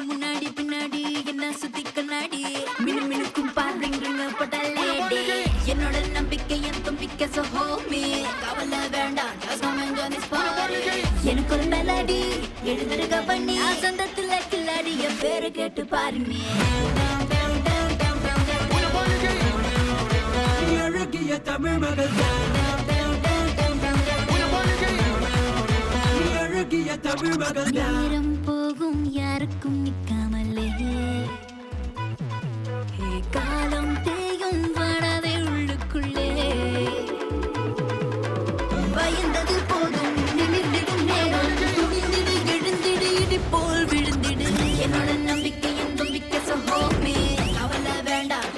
முன்னாடி பின்னாடி என்ன சுத்தி கண்ணாடி மினுமினுக்கும் பாருங்க பட்டலேடி என்னோட நம்பிக்கை என் தும்பிக்கை சோமி கவலை வேண்டாம் எனக்கு ஒரு மெலடி எழுதுருக பண்ணி சொந்தத்துல கில்லாடி என் பேரு கேட்டு பாருங்க அழகிய தமிழ் மகள் அழகிய தமிழ் மகள் நேரம் போகும் யாருக்கும் நிக்காமலே காலம் தேயும் வாடாதே உள்ளுக்குள்ளே பயந்தது போதும் நிமிர்ந்திடும் நேரம் துணிந்திடு எழுந்திடு இடி போல் விழுந்திடு என்னோட நம்பிக்கை என் தும்பிக்கை சோமி கவலை வேண்டாம்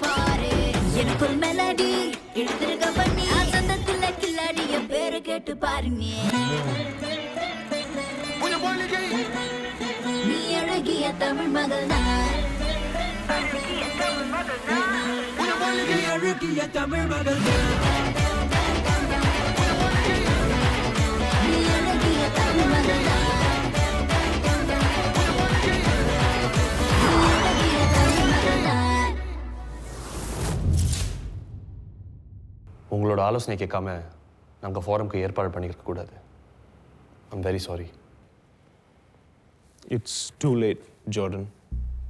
பாரு எனக்கு ஒரு மெலடி எழுதிருக்க பண்ணி சொந்தத்துல கில்லாடி என் பேரு கேட்டு பாருங்க நீ அழகிய தமிழ் மகள் தான் அழகிய தமிழ் மகள் நீ அழகிய தமிழ் மகள் உங்களோட ஆலோசனை கேட்காம நாங்கள் ஃபாரம்க்கு ஏற்பாடு பண்ணியிருக்க கூடாது. I'm very sorry. It's too late Jordan.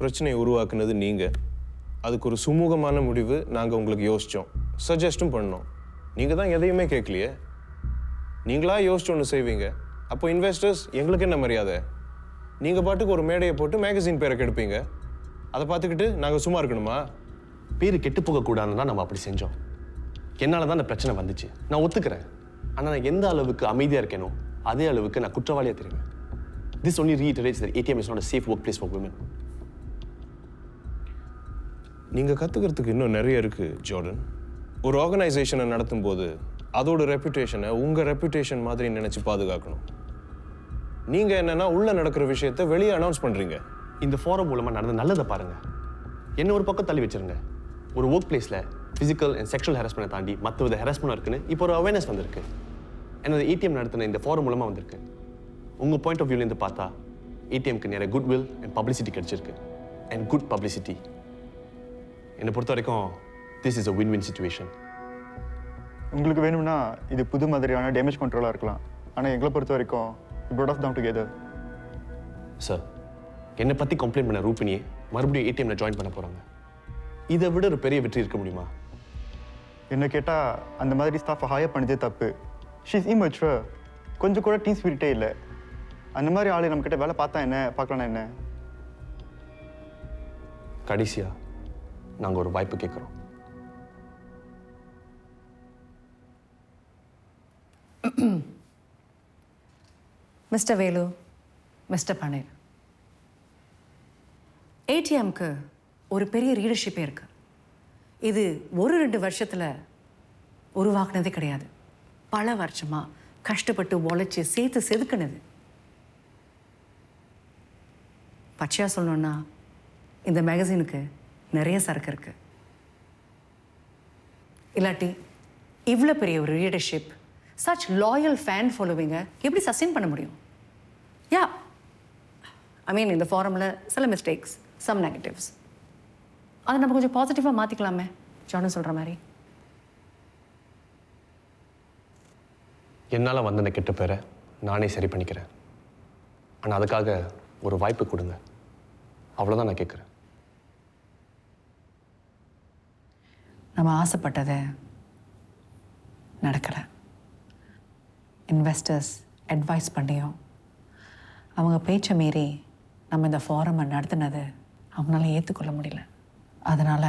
பிரச்சனையை உருவாக்குனது நீங்கள். அதுக்கு ஒரு சுமூகமான முடிவு நாங்கள் உங்களுக்கு யோசித்தோம், சஜஸ்ட்டும் பண்ணோம். நீங்கள் தான் எதையுமே கேட்கலையே. நீங்களா யோசிச்சு ஒன்று செய்வீங்க, அப்போ இன்வெஸ்டர்ஸ் எங்களுக்கு என்ன மரியாதை? நீங்கள் பாட்டுக்கு ஒரு மேடையை போட்டு மேகசின் பேரை கெடுப்பீங்க. அதை பார்த்துக்கிட்டு நாங்கள் சும்மா இருக்கணுமா? பேர் கெட்டு போகக்கூடாதுன்னு தான் நம்ம அப்படி செஞ்சோம். என்னால் தான் அந்த பிரச்சனை வந்துச்சு, நான் ஒத்துக்கிறேன். ஆனால் நான் எந்த அளவுக்கு அமைதியாக இருக்கேனோ அதே அளவுக்கு நான் குற்றவாளியாக தெரியுவேன். This only reiterates that ATM is not a safe workplace for women. நீங்கள் கற்றுக்கிறதுக்கு இன்னும் நிறைய இருக்குது ஜார்டன். ஒரு ஆர்கனைசேஷனை நடத்தும் போது அதோட ரெப்யூட்டேஷனை உங்கள் ரெப்யூட்டேஷன் மாதிரி நினச்சி பாதுகாக்கணும். நீங்கள் என்னென்னா உள்ளே நடக்கிற விஷயத்தை வெளியே அனௌன்ஸ் பண்ணுறீங்க. இந்த ஃபாரம் மூலமாக நடந்த நல்லதை பாருங்கள். என்ன ஒரு பக்கம் தள்ளி வச்சுருங்க. ஒரு ஒர்க் பிளேஸில் ஃபிசிக்கல் அண்ட் செக்ஷுவல் ஹராஸ்மெண்ட்டை தாண்டி மற்ற வித ஹராஸ்மெண்ட் இருக்குன்னு இப்போ ஒரு அவேர்னஸ் வந்திருக்கு. என்னோட ஏடிஎம் நடத்தின இந்த ஃபாரம் மூலமாக வந்திருக்கு. உங்கள் பாயிண்ட் ஆஃப் வியூலேருந்து பார்த்தா ஏடிஎம்க்கு நிறைய குட் வில் அண்ட் பப்ளிசிட்டி கிடச்சிருக்கு. அண்ட் குட் பப்ளிசிட்டி என்னை பொறுத்த வரைக்கும் this is a win-win situation. உங்களுக்கு வேணும்னா இது புது மாதிரியான டேமேஜ் கண்ட்ரோலாக இருக்கலாம். ஆனால் எங்களை பொறுத்த வரைக்கும் brought us down together. Sir, என்னை பற்றி கம்ப்ளைண்ட் பண்ண ரூபினியே மறுபடியும் ஏடிஎம்ல ஜாயின் பண்ண போகிறாங்க. இதை விட ஒரு பெரிய வெற்றி இருக்க முடியுமா? என்ன கேட்டால் அந்த மாதிரி ஸ்டாஃபை ஹையர் பண்ணதே தப்பு. She's immature. கொஞ்சம் கூட டீம் ஸ்பிரிட்டே இல்லை. அந்த மாதிரி ஆளு நம்மக்கிட்ட வேலை பார்த்தா என்ன, பார்க்கலன்னா என்ன? கடைசியாக நாங்கள் ஒரு வாய்ப்பு கேட்குறோம். மிஸ்டர் வேலு, மிஸ்டர் பன்னீர், ஏடிஎம்க்கு ஒரு பெரிய ரீடர்ஷிப்பே இருக்கு. இது 1-2 வருஷத்தில் உருவாக்குனதே கிடையாது. பல வருஷமாக கஷ்டப்பட்டு உழைச்சி சேர்த்து செதுக்குனது. பச்சையாக சொல்லணுன்னா இந்த மேகசினுக்கு நிறைய சரக்கு இருக்கு. இல்லாட்டி இவ்வளோ பெரிய ஒரு ரீடர்ஷிப், சச் லாயல் ஃபேன் ஃபாலோவிங்கை எப்படி சஸ்டெயின் பண்ண முடியும்? யா, ஐ மீன் இந்த ஃபாரமில் சில மிஸ்டேக்ஸ், சம் நெகட்டிவ்ஸ், அதை நம்ம கொஞ்சம் பாசிட்டிவாக மாற்றிக்கலாமே ஜார்டன் சொல்கிற மாதிரி. என்னால் வந்த அந்த கெட்ட பேரை நானே சரி பண்ணிக்கிறேன். ஆனால் அதுக்காக ஒரு வாய்ப்பு கொடுங்க, அவ்வளோதான் நான் கேட்குறேன். நம்ம ஆசைப்பட்டதை நடக்கலை. இன்வெஸ்டர்ஸ் அட்வைஸ் பண்ணியும் அவங்க பேச்சை மீறி நம்ம இந்த ஃபாரமை நடத்தினது அவங்களால ஏற்றுக்கொள்ள முடியல. அதனால்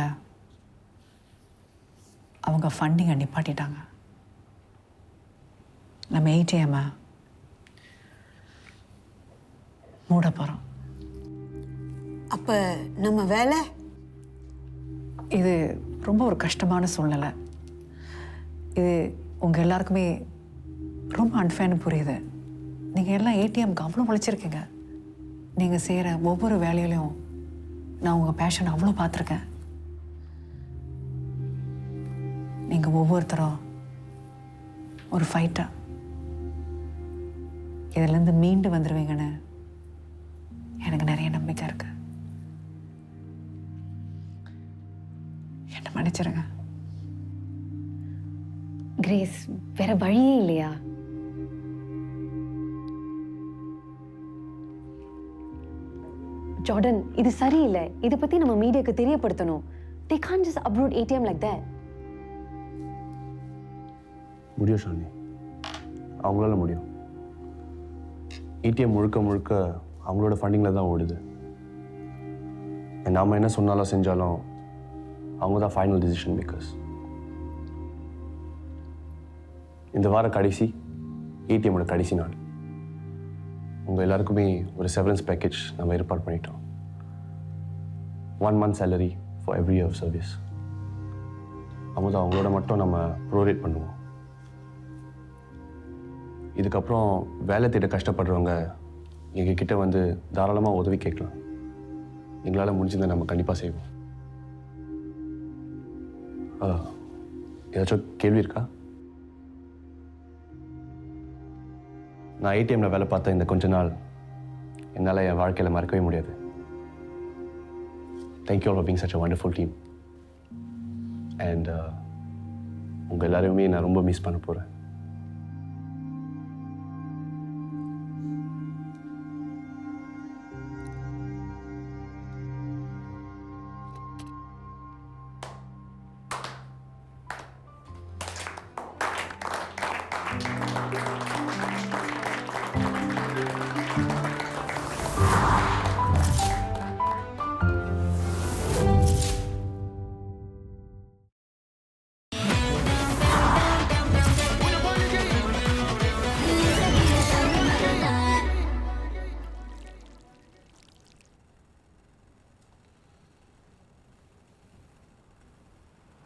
அவங்க ஃபண்டிங்கை நிப்பாட்டிட்டாங்க. நம்ம ஏடிஎம்மை மூட போகிறோம். அப்போ நம்ம வேலை? இது ரொம்ப ஒரு கஷ்டமான சூழ்நிலை. இது உங்கள் எல்லாருக்குமே ரொம்ப அன்ஃபேர்னு புரியுது. நீங்கள் எல்லாம் ஏடிஎம்க்கு அவ்வளோ உழைச்சிருக்கீங்க. நீங்கள் செய்கிற ஒவ்வொரு வேலையிலையும் நான் உங்கள் பேஷன் அவ்வளோ பார்த்துருக்கேன். நீங்கள் ஒவ்வொருத்தரும் ஒரு ஃபைட்டாக இதிலேருந்து மீண்டு வந்துடுவீங்கன்னு எனக்கு நிறைய நம்பிக்கை இருக்கு. என்ன மன்னிச்சிருங்க. கிரேஸ், வேற வழியே இல்லையா? ஜார்டன், இது சரியில்லை. இதை பத்தி நம்ம மீடியாக்கு தெரியப்படுத்தணும். They can't just uproot ATM like that. முடியும் ஷாலினி, அவங்களால முடியும். ஏடிஎம் முழுக்க முழுக்க அவங்களோட ஃபண்டிங்கில் தான் ஓடுது. நாம் என்ன சொன்னாலும் செஞ்சாலும் அவங்க தான் ஃபைனல் டிசிஷன் மேக்கர்ஸ். இந்த வார கடைசி ஏடிஎம்மோட கடைசி நாள். உங்கள் எல்லாருக்குமே ஒரு செவரன்ஸ் பேக்கேஜ் நம்ம ஏற்பாடு பண்ணிட்டோம். 1 month salary for every year of service. Amudha, அவங்களோட மட்டும் நம்ம ப்ரோரேட் பண்ணுவோம். இதுக்கப்புறம் வேலை தேட கஷ்டப்படுறவங்க எங்ககிட்ட வந்து தாராளமாக உதவி கேட்கலாம். எங்களால் முடிஞ்சதை நம்ம கண்டிப்பாக செய்வோம். ஏதாச்சும் கேள்வி இருக்கா? நான் ஏடிஎம்மில் வேலை பார்த்த இந்த கொஞ்ச நாள் என்னால் என் வாழ்க்கையில் மறக்கவே முடியாது. Thank you all for being such a wonderful team. And உங்கள் எல்லாரையுமே நான் ரொம்ப மிஸ் பண்ண போகிறேன்.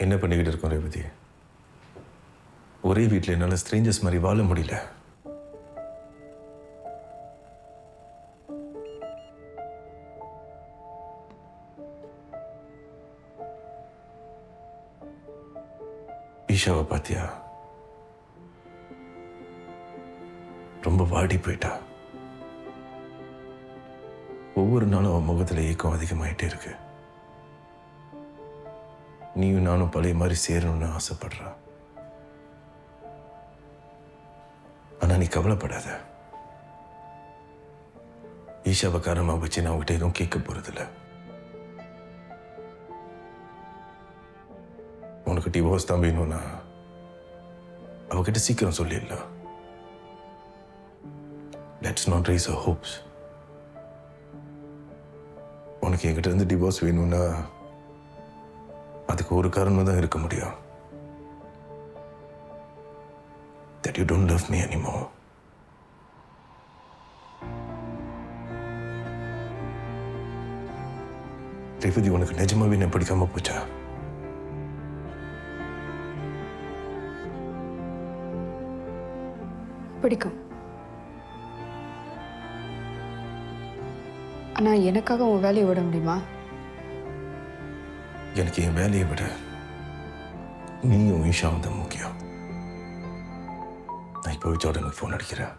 என்ன பண்ணிக்கிட்டு இருக்கோம் ரேவதி? ஒரே வீட்டில் என்னால் ஸ்ட்ரேஞ்சர்ஸ் மாதிரி வாழ முடியல. ஈஷாவை பாத்தியா? ரொம்ப வாடி போயிட்டா. ஒவ்வொரு நாளும் அவன் முகத்தில் ஏக்கம் அதிகமாயிட்டே இருக்கு. நீயும் நானும் பழைய மாதிரி சேரணும்னு ஆசைப்படுறா. ஆனா நீ கவலைப்படாத. ஈஷாவை காரணமா வச்சு நான் அவகிட்ட எதுவும் கேட்க போறதில்ல. உனக்கு டிவோர்ஸ் தான் வேணும்னா அவகிட்ட சீக்கிரம் சொல்லிடலாம். Let's not raise our hopes. உனக்கு என்கிட்ட இருந்து டிவோர்ஸ் வேணும்னா அதுக்கு ஒரு காரணம் தான் இருக்க முடியும். That you don't love me anymore. Revathi, உனக்கு நிஜமாவே என்ன பிடிக்காம போச்சா? பிடிக்கும். ஆனா எனக்காக உன் வேலையை விட முடியுமா? எனக்கு என் வேலையை விட நீயும் ஈஷாவும் தான் முக்கியம். நான் இப்போ ஜார்டனுக்கு ஃபோன் அடிக்கிறேன்.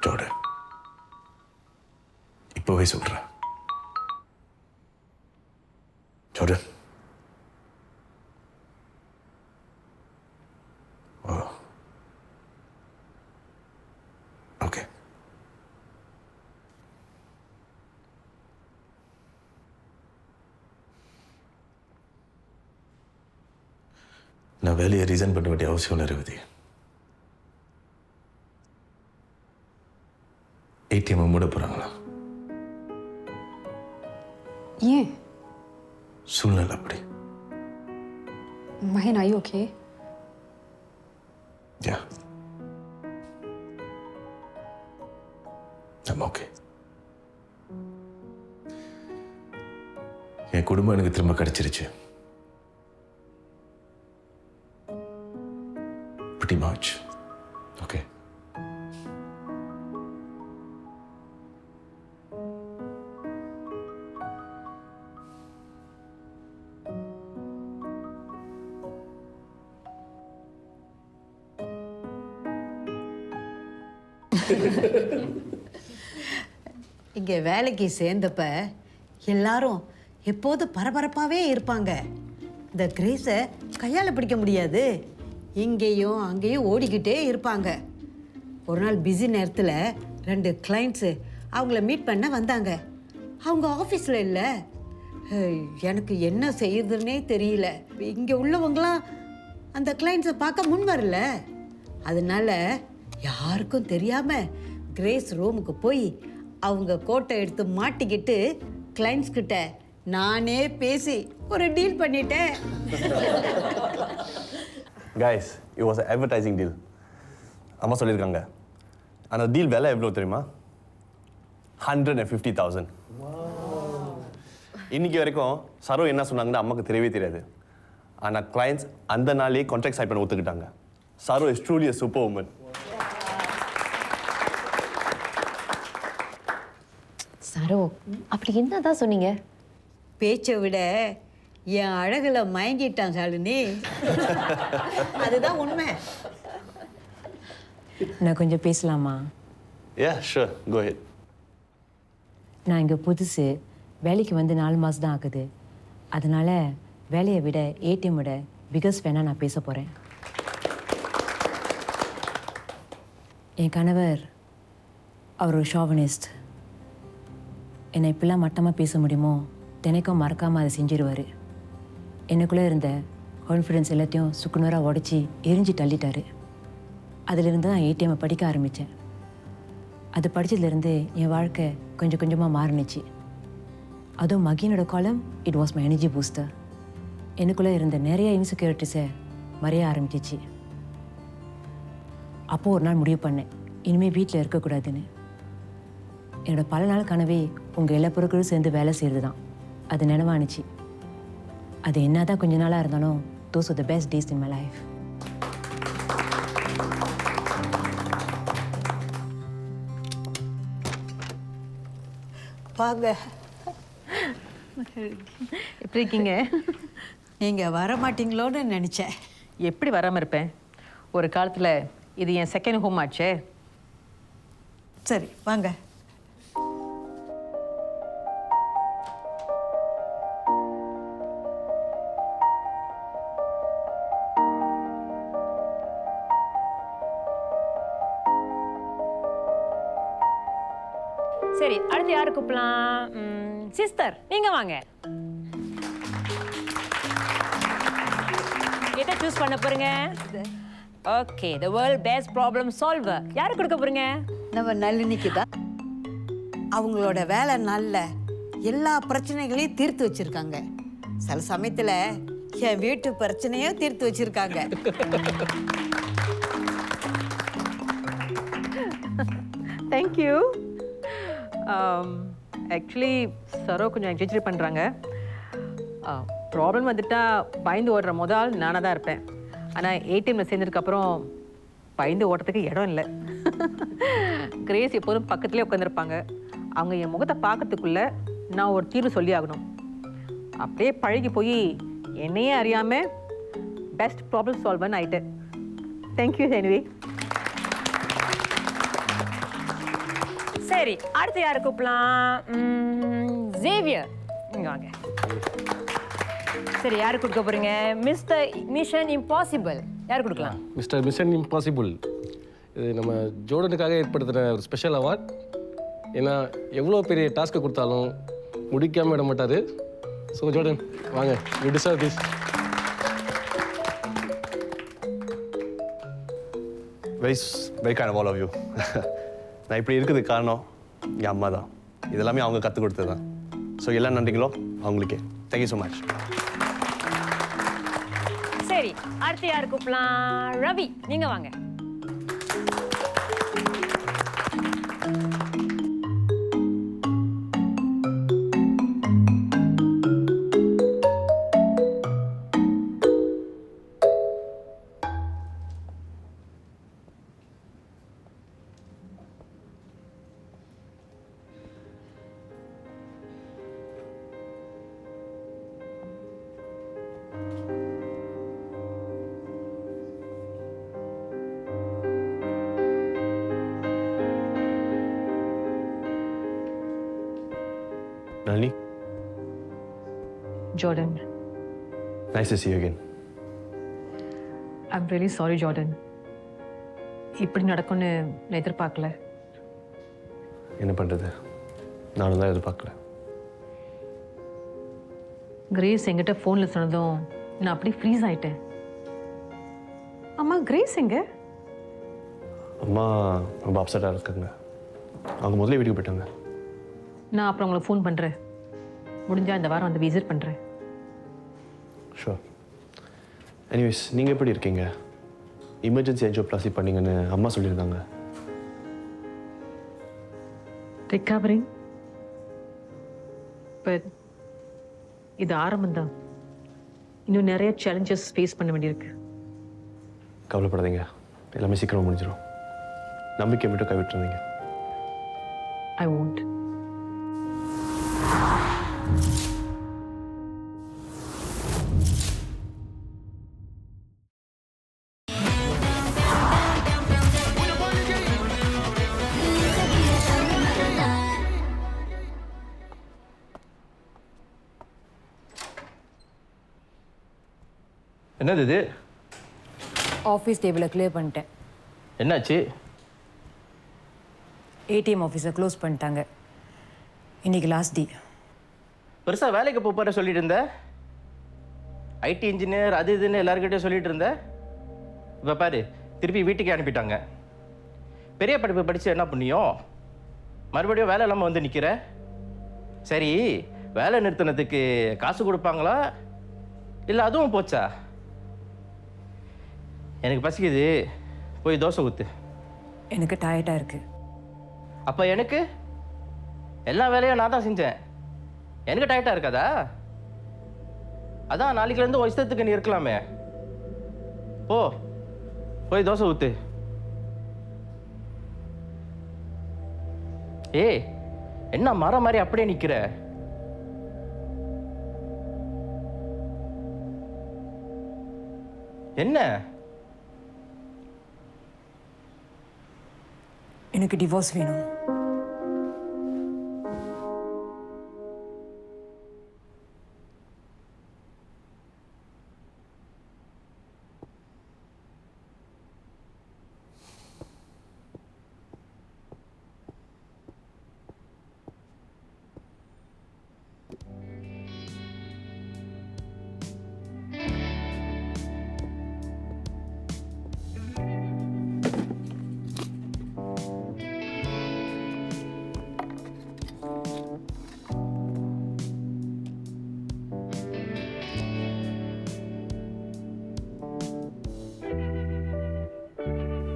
ஜார்டன், இப்போவே சொல்றேன். Jordan, okay. நான் வேலையை ரீசன் பண்ண வேண்டிய அவசியம் இல்லை ரேவதி. ஏடிஎம் மூட போறாங்களா? ஏன்? சூழ்நிலை அப்படி. மகன், are you okay? Yeah. I'm okay. என் குடும்பம் எனக்கு திரும்ப கிடைச்சிருச்சு. Pretty much. Okay. இங்கே வேலைக்கு சேர்ந்தப்ப எல்லாரும் எப்போது பரபரப்பாகவே இருப்பாங்க. இந்த கிரேஸை கையால் பிடிக்க முடியாது, இங்கேயும் அங்கேயும் ஓடிக்கிட்டே இருப்பாங்க. ஒரு நாள் பிஸி நேரத்தில் 2 கிளைண்ட்ஸு அவங்கள மீட் பண்ண வந்தாங்க. அவங்க ஆஃபீஸில் இல்லை. எனக்கு என்ன செய்யுதுன்னே தெரியல. இங்கே உள்ளவங்களாம் அந்த கிளைண்ட்ஸை பார்க்க முன் வரல. அதனால யாருக்கும் தெரியாமல் கிரேஸ் ரூமுக்கு போய் அவங்க கோட்டை எடுத்து மாட்டிக்கிட்டு கிளைண்ட்ஸ் கிட்ட நானே பேசி ஒரு டீல் பண்ணிட்டேன். Guys, it was an advertising deal. அம்மா சொல்லியிருக்காங்க. அந்த டீல் விலை எவ்வளோ தெரியுமா? 150,000. இன்னைக்கு வரைக்கும் சரோ என்ன சொன்னாங்கன்னு அம்மாவுக்கு தெரியவே தெரியாது. ஆனால் கிளைண்ட்ஸ் அந்த நாளே கான்ட்ராக்ட் சைன் பண்ண ஒத்துக்கிட்டாங்க. Saro is truly a super woman. Saro, அப்படி என்னதான் சொன்னீங்க? பேச்சை விட என் அழகுல மயங்கிட்டான் ஷாலினி. அதுதான் உண்மை. நான் கொஞ்சம் பேசலாமா? Yeah, sure. Go ahead. நான் இங்கே புதுசு, வேலைக்கு வந்து 4 மாதம் தான் ஆகுது. அதனால் வேலையை விட ஏடிஎம் விட பிகஸ் வேணால் நான் பேச போகிறேன். என் கணவர் அவர் ஒரு ஷாவனிஸ்ட். என்னை இப்படிலாம் மட்டமாக பேச முடியுமோ தினைக்கும் மறக்காமல் அதை செஞ்சிருவார். எனக்குள்ளே இருந்த கான்ஃபிடென்ஸ் எல்லாத்தையும் சுக்குநூறாக உடச்சி எரிஞ்சு தள்ளிட்டார். அதிலிருந்து தான் ஏடிஎம்மை படிக்க ஆரம்பித்தேன். அது படித்ததுலேருந்து என் வாழ்க்கை கொஞ்சம் கொஞ்சமாக மாறினுச்சு. அதுவும் மகினோட காலம் it was my energy booster. எனக்குள்ளே இருந்த நிறைய இன்செக்யூரிட்டிஸை மறைய ஆரம்பிச்சிச்சு. அப்போது ஒரு நாள் முடிவு பண்ணேன், இனிமேல் வீட்டில் இருக்கக்கூடாதுன்னு. என்னோடய பல நாள் கனவே உங்கள் எல்லா பொருட்களும் சேர்ந்து வேலை செய்கிறது தான். அது நினைவானுச்சு. அது என்ன தான் கொஞ்ச நாளாக இருந்தாலும் those were the best days in my life. வாங்க. எப்படி இருக்கீங்க? நீங்கள் வர மாட்டீங்களோன்னு நினச்சேன். எப்படி வராமல் இருப்பேன்? ஒரு காலத்தில் இது என் செகண்ட் ஹோம் ஆச்சே. சரி வாங்க. சரி, அடுத்து யாரு கூப்பிடலாம்? சிஸ்டர், நீங்க வாங்க. எதை சூஸ் பண்ண போறீங்க? Okay, the world best problem solver. யாரு கொடுக்க போறீங்க? நம்ம நளினிக்கு தான். அவங்களோட வேலை நல்ல எல்லா பிரச்சனைகளையும் தீர்த்து வச்சிருக்காங்க. சில சமயத்தில் என் வீட்டு பிரச்சனையும் தீர்த்து வச்சிருக்காங்க. தேங்க்யூ. ஆக்சுவலி சரோ கொஞ்சம் எக்ஸாஜரேட் பண்ணுறாங்க. ப்ராப்ளம் வந்துட்டா பயந்து ஓடுற முதல் நானாக தான் இருப்பேன். ஆனால் ஏடிஎம்மில் சேர்ந்ததுக்கப்புறம் பயந்து ஓட்டுறதுக்கு இடம் இல்லை. கிரேஸ் எப்போதும் பக்கத்துலேயே உட்காந்துருப்பாங்க. அவங்க என் முகத்தை பார்க்கறதுக்குள்ளே நான் ஒரு தீர்வு சொல்லி ஆகணும். அப்படியே பழகி போய் என்னையே அறியாமல் பெஸ்ட் ப்ராப்ளம் சால்வர்னு ஆகிட்டேன். Thank you anyway. சரி, அடுத்து யாரு கூப்பிடலாம்? ஜேவியர், நீங்க வாங்க. சரி, யாரு கொடுக்க போறீங்க? மிஸ்டர் மிஷன் இம்பாசிபிள் யார் கொடுக்கலாம்? மிஸ்டர் மிஷன் இம்பாசிபிள் இது நம்ம ஜோர்டனுக்காக ஏற்படுத்தின ஒரு ஸ்பெஷல் அவார்ட். ஏன்னா எவ்வளோ பெரிய டாஸ்க்கை கொடுத்தாலும் முடிக்காமல் விட மாட்டார். ஸோ ஜோர்டன் வாங்க, you deserve this. Very kind of all of you. நான் இப்படி இருக்கிறதுக்கு காரணம் என் அம்மா தான். இதெல்லாமே அவங்க கற்றுக் கொடுத்தது தான். ஸோ எல்லாம் நன்றிங்களோ அவங்களுக்கே. Thank you so much. சரி, அடுத்து யாரு கூப்பிடலாம்? ரவி, நீங்க வாங்க. Nalini, Jordan, nice to see you again. I'm really sorry, Jordan. இப்படி நடக்கும்னு நான் எதிர்பார்க்கல. என்ன பண்ணுறது, நானும் தான் எதிர்பார்க்கல. கிரேஸ் என்கிட்ட ஃபோனில் சொன்னதும் நான் அப்படியே ஃப்ரீஸ் ஆயிட்டேன். அம்மா, கிரேஸ் எங்க? அம்மா ரொம்ப அப்செட்டாக இருக்காங்க. அவங்க முதல்ல வீட்டுக்கு போயிட்டாங்க. நான் அப்புறம் உங்களுக்கு ஃபோன் பண்ணுறேன். முடிஞ்சால் இந்த வாரம் வந்து விசிட் பண்ணுறேன். ஷூர். எனிவேஸ், நீங்கள் எப்படி இருக்கீங்க? எமர்ஜென்சி என்ஜியோபிளாஸ்டி பண்ணீங்கன்னு அம்மா சொல்லியிருந்தாங்க. ரிகவரிங், பட் இது ஆரம்பம்தான். இன்னும் நிறைய சேலஞ்சஸ் ஃபேஸ் பண்ண வேண்டியிருக்கு. கவலைப்படாதீங்க, எல்லாமே சீக்கிரமாக முடிஞ்சிடும். நம்பிக்கை மட்டும் கைவிட்டுருந்தீங்க. I won't. என்னது இது? ஆஃபீஸ் டேபிளை கிளியர் பண்ணிட்டேன். என்னாச்சு? ஏடிஎம் ஆஃபீஸை க்ளோஸ் பண்ணிட்டாங்க. இன்னைக்கு லாஸ்ட் டே. பெருசாக வேலைக்கு போகிற சொல்லிட்டு இருந்த, ஐடி இன்ஜினியர் அது இதுன்னு எல்லாருக்கிட்டையும் சொல்லிட்டு இருந்த. இப்போ பாரு, திருப்பி வீட்டுக்கே அனுப்பிட்டாங்க. பெரிய படிப்பு படித்து என்ன பண்ணியும் மறுபடியும் வேலை இல்லாமல் வந்து நிற்கிற. சரி, வேலை நிறுத்தினதுக்கு காசு கொடுப்பாங்களா இல்லை அதுவும் போச்சா? எனக்கு பசிக்குது, போய் தோசை ஊற்று. எனக்கு டயர்டாக இருக்குது. அப்போ எனக்கு எல்லா வேலையும் நான் தான் செஞ்சேன். எனக்கு டயர்டாக இருக்காதா? அதான் நாளைக்குலேருந்து உன் இஷ்டத்துக்கு நீ இருக்கலாமே. போ, போய் தோசை ஊற்று. ஏய், என்ன மரம் மாதிரி அப்படியே நிற்கிற? என்ன? எனக்கு டிவோர்ஸ் வேணும்.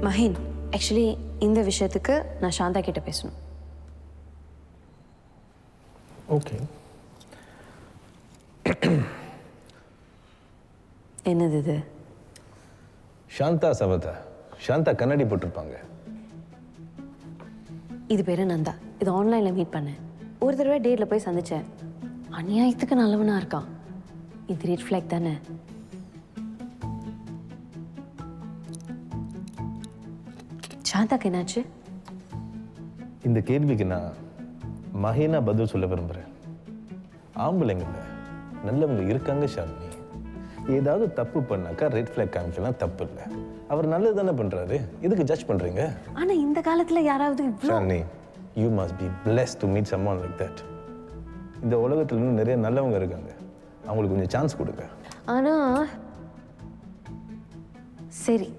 மஹின், ஆக்சுவலி இந்த விஷயத்துக்கு நான் சாந்தா கிட்ட பேசணும். ஓகே. என்னது இது? சாந்தா சவதா. சாந்தா கண்ணாடி போட்டிருப்பாங்க. இது பேரு நந்தா. இது ஆன்லைனில் மீட் பண்ணேன். ஒரு தடவை டேட்டில் போய் சந்தித்தேன். அநியாயத்துக்கு நல்லவனா இருக்கான். இது ரெட் ஃப்ளாக் தானே? சாந்தாக்கு என்னாச்சு? இந்த கேள்விக்கு நான் மஹினா பதில் சொல்ல விரும்புகிறேன். ஆம்பளைங்கள்ல நல்லவங்க இருக்காங்க ஷாலினி. ஏதாவது தப்பு பண்ணாக்கா ரெட் ஃப்ளாக் காமிக்கலாம், தப்பு இல்லை. அவர் நல்லது தானே பண்ணுறாரு, இதுக்கு ஜட்ஜ் பண்ணுறீங்க? ஆனால் இந்த காலத்தில் யாராவது Shalini, you must be blessed to meet someone like that. இந்த உலகத்தில் இன்னும் நிறைய நல்லவங்க இருக்காங்க, அவங்களுக்கு கொஞ்சம் சான்ஸ் கொடுங்க. ஆனால் சரி,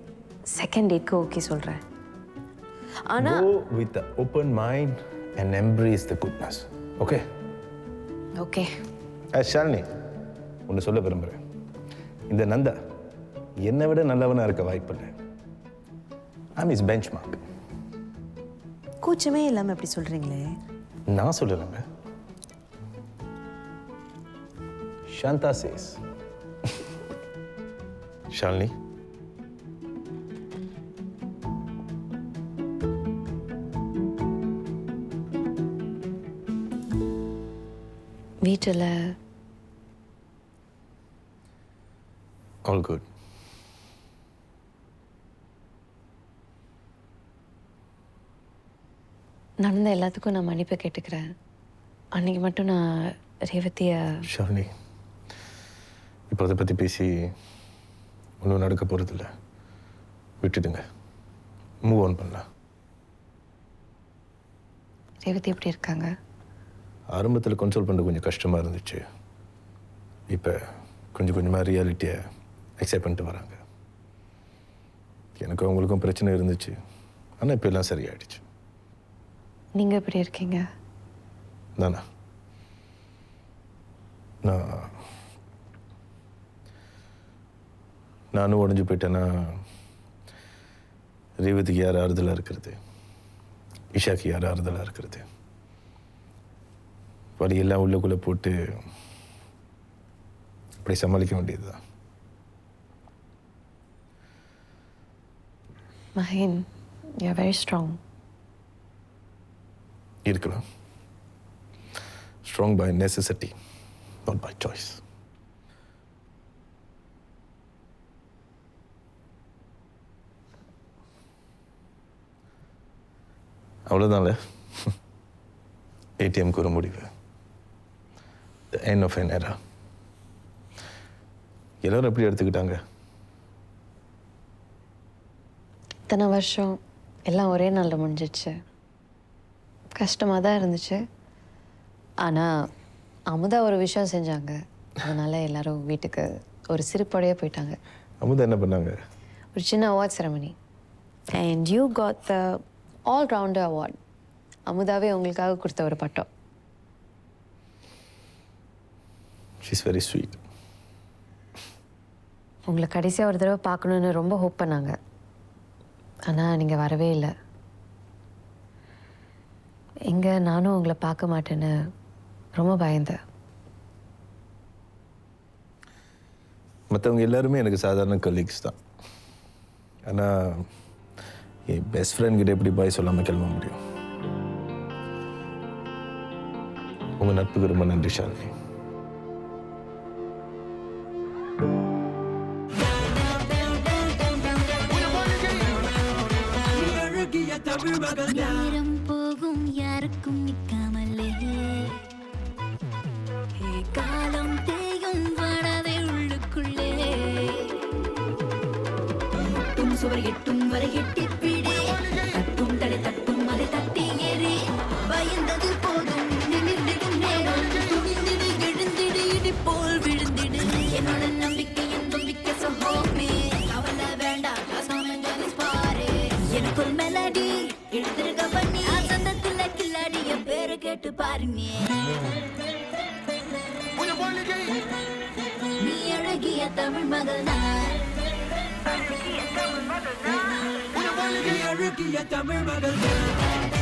செகண்ட் டேட்க்கு ஓகே சொல்கிறேன். ஆனால் go with the open mind and embrace the goodness. Okay? Okay. Shalini, ஒன்று சொல்ல விரும்புகிறேன். இந்த நந்தா என்னை விட நல்லவனாக இருக்க வாய்ப்பில்லை. I'm is benchmark. கூச்சமே இல்லாமல் எப்படி சொல்கிறீங்களே? நான் சொல்லலைங்க, சாந்தா சேஸ். ஷாலினி, வீட்டில் ஆல் குட். நடந்த எல்லாத்துக்கும் நான் மன்னிப்பு கேட்டுக்கிறேன். அன்னைக்கு மட்டும் நான் ரேவதியை ஷாலினி, இப்போ அதை பற்றி பேசி ஒன்றும் நடக்க போகிறதில்ல. விட்டுடுங்க, மூவ் ஆன் பண்ணலாம். ரேவதி எப்படி இருக்காங்க? ஆரம்பத்தில் கன்சோல் பண்ண கொஞ்சம் கஷ்டமாக இருந்துச்சு. இப்போ கொஞ்சம் கொஞ்சமாக ரியாலிட்டியை அக்செப்ட் பண்ணிட்டு வராங்க. எனக்கும் அவங்களுக்கும் பிரச்சனை இருந்துச்சு, ஆனால் இப்போ எல்லாம் சரியாயிடுச்சு. நீங்கள் எப்படி இருக்கீங்க? நானும் உடஞ்சி போயிட்டேன்னா ரேவதிக்கு யார் ஆறுதலாக இருக்கிறது, இஷாக்கு யார் ஆறுதலாக இருக்கிறது? வழியெல்லாம் உள்ளுக்குள்ளே போட்டு அப்படி சமாளிக்க வேண்டியதுதான். Mahin, you are very strong. இருக்கலாம். Strong by necessity, not by choice. அவ்வளோதான்ல. ஏடிஎம்க்கு ஒரு முடிவு. The end of an era. எல்லாரும் எப்படி எடுத்துக்கிட்டாங்க? இத்தனை வருஷம் எல்லாம் ஒரே நாளில் முடிஞ்சிடுச்சு. கஷ்டமாக தான் இருந்துச்சு. ஆனால் அமுதா ஒரு விஷயம் செஞ்சாங்க, அதனால் எல்லாரும் வீட்டுக்கு ஒரு சிரிப்போடையே போயிட்டாங்க. அமுதா என்ன பண்ணாங்க? ஒரு சின்ன award ceremony. And you got the allrounder award. அமுதாவே உங்களுக்காக கொடுத்த ஒரு பட்டம். She's very sweet. உங்களை கடைசியாக ஒரு தடவை பார்க்கணுன்னு ரொம்ப ஹோப் பண்ணாங்க, ஆனால் நீங்கள் வரவே இல்லை. எங்கே நானும் உங்களை பார்க்க மாட்டேன்னு ரொம்ப பயந்தேன். மற்றவங்க எல்லாருமே எனக்கு சாதாரண கலீக்ஸ் தான். ஆனால் என் பெஸ்ட் ஃப்ரெண்ட் கிட்ட எப்படி பாய் சொல்லாமல் கிளம்ப முடியும்? உங்கள் நட்புக்கு ரொம்ப நன்றி ஷாலினி. நேரம் போகும் யாருக்கும் நிக்காமலே, காலம் தேயும் வாடாதே உள்ளுக்குள்ளே, முட்டும் சுவர் எட்டும் வரை எட்டி பிடி, தட்டும் தடை தட்டும் அதை தட்டி ஏறி, பயந்தது போதும் நிமிர்ந்திடும் நேரம், துணிந்திடு எழுந்திடு இடி போல் விழுந்திடு, என்னோட நம்பிக்கை என்பம் விக்க சோமே, கவலை வேண்டாம் பாரு, எனக்கு ஒரு மெலடி எழுதிருக்க பண்ணி சந்தத்துல கில்லாடி என் பேரை கேட்டு பாருங்க. நீ அழகிய தமிழ் மகள் தான், அழகிய தமிழ் மகள் தான்.